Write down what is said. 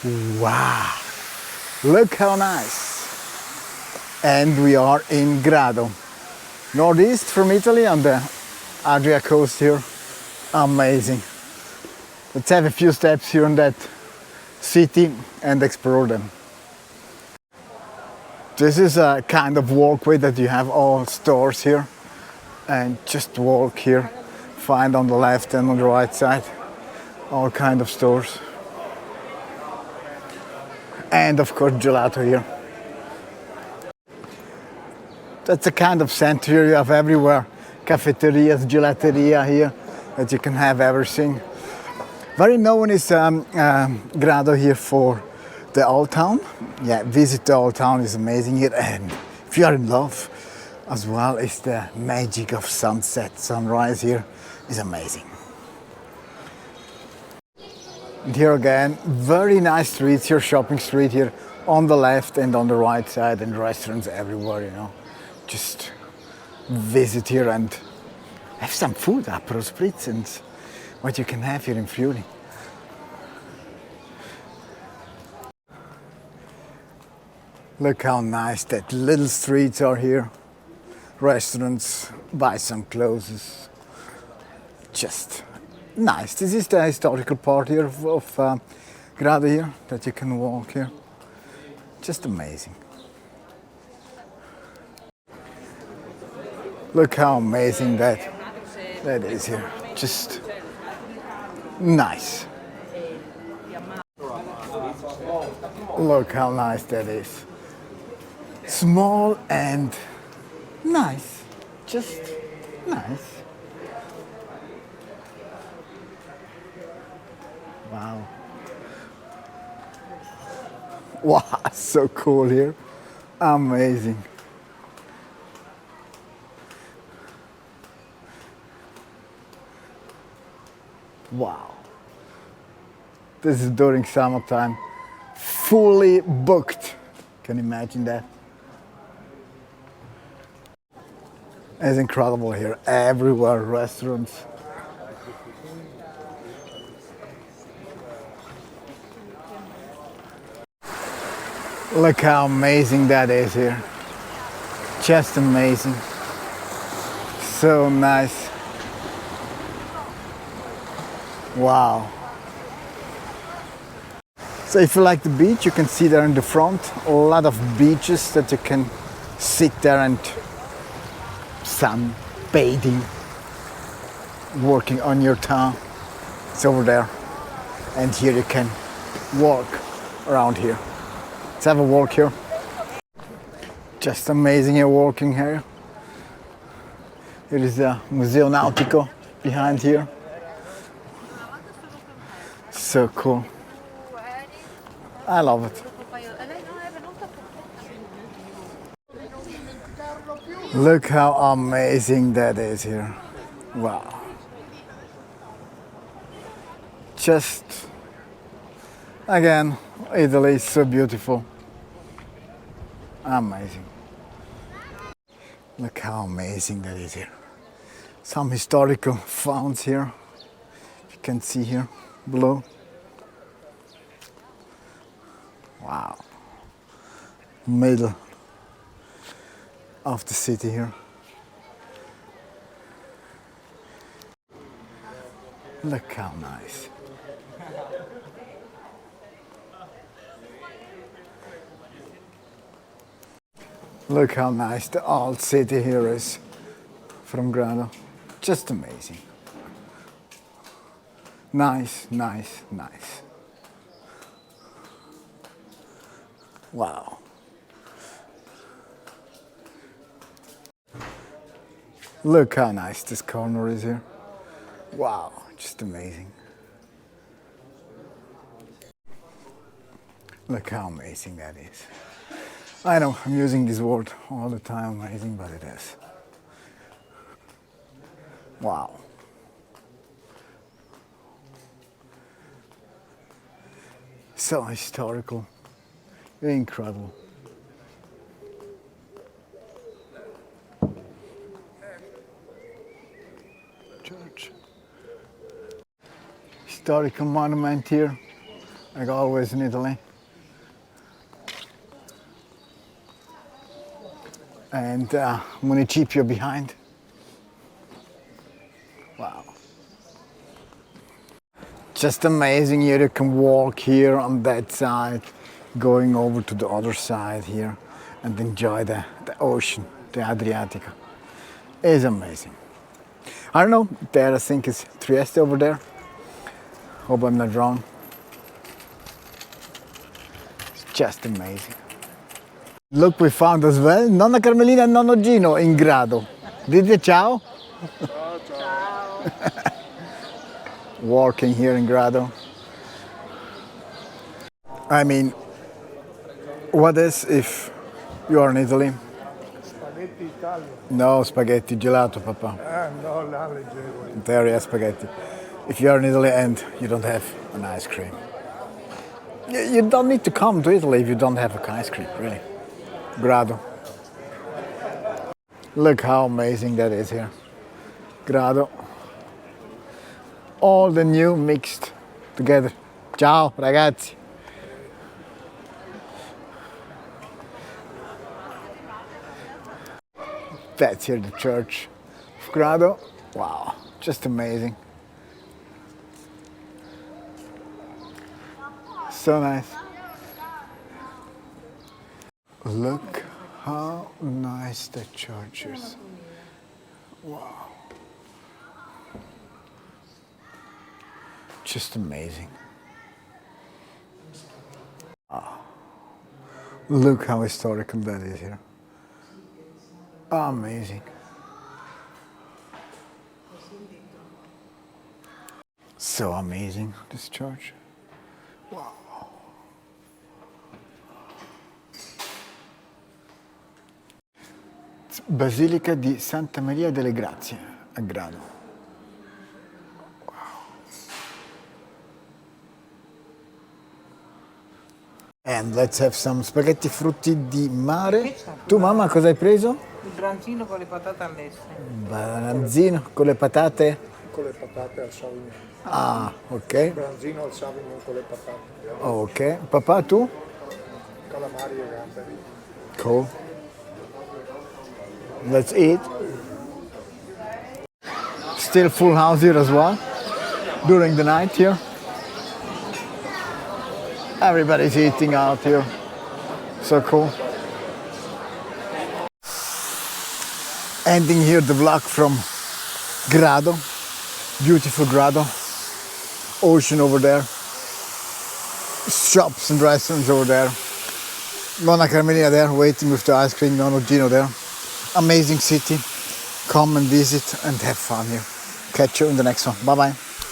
Wow, look how nice. And we are in Grado, northeast from Italy on the Adriatic coast here. Amazing. Let's have a few steps here in that city and explore them. This is a kind of walkway that you have all stores here, and just walk here, find on the left and on the right side all kind of stores. And of course gelato here. That's a kind of center here you have everywhere. Cafeterias, gelateria here, that you can have everything. Very known is Grado here for the old town. Yeah, visit the old town is amazing here. And if you are in love as well, it's the magic of sunset, sunrise here is amazing. And here again, very nice streets here, shopping street here on the left and on the right side, and restaurants everywhere, you know. Just visit here and have some food, Aperol Spritz, and what you can have here in Friuli. Look how nice that little streets are here. Restaurants, buy some clothes. Just nice. This is the historical part here of Grado here, that you can walk here. Just amazing. Look how amazing that is here. Just nice. Look how nice that is. Small and nice. Just nice. Wow. Wow, so cool here. Amazing. Wow. This is during summertime. Fully booked. Can you imagine that? It's incredible here. Everywhere, restaurants. Look how amazing that is here. Just amazing. So nice. Wow. So if you like the beach, you can see there in the front a lot of beaches that you can sit there and sunbathing, working on your town. It's over there. And here you can walk around here. Let's have a walk here. Just amazing here walking here. Here is the Museo Nautico behind here. So cool. I love it. Look how amazing that is here. Wow. Just, again, Italy is so beautiful. Amazing. Look how amazing that is here. Some historical founds here. You can see here below. Wow. Middle of the city here. Look how nice. Look how nice the old city here is from Grado. Just amazing. Nice, nice, nice. Wow. Look how nice this corner is here. Wow, just amazing. Look how amazing that is. I know, I'm using this word all the time, amazing, but it is. Wow. So historical, incredible. Church. Historical monument here, like always in Italy. And Municipio behind. Wow. Just amazing here. You can walk here on that side, going over to the other side here and enjoy the ocean, the Adriatic. It's amazing. I don't know, there I think is Trieste over there. Hope I'm not wrong. It's just amazing. Look, we found as well Nonna Carmelina and Nonno Gino in Grado. Dite ciao? Ciao, ciao. Walking here in Grado. I mean, what is if you are in Italy? Spaghetti Italian. No, spaghetti, gelato, Papa. No, là leggero. There is spaghetti. If you are in Italy and you don't have an ice cream. You don't need to come to Italy if you don't have an ice cream, really. Grado. Look how amazing that is here. Grado. All the new mixed together. Ciao, ragazzi. That's here the church of Grado. Wow, just amazing. So nice. Look how nice the church is. Wow. Just amazing. Oh. Look how historical that is here. Amazing. So amazing, this church. Wow. It's Basilica di Santa Maria delle Grazie a Grado. Wow. And let's have some spaghetti frutti di mare. Tu mamma cosa hai preso? Il branzino con le patate all'est. Branzino con le patate. Con le patate al Sauvignon. Ah, ok. Branzino al Sauvignon con le patate. Ok. Papà, tu? Calamari e gamberi. Cool. Let's eat. Still full house here as well. During the night here. Everybody's eating out here. So cool. Ending here the vlog from Grado. Beautiful Grado. Ocean over there. Shops and restaurants over there. Nonna Carmelina there waiting with the ice cream. Nonno Gino there. Amazing city. Come and visit and have fun here. Catch you in the next one. Bye bye.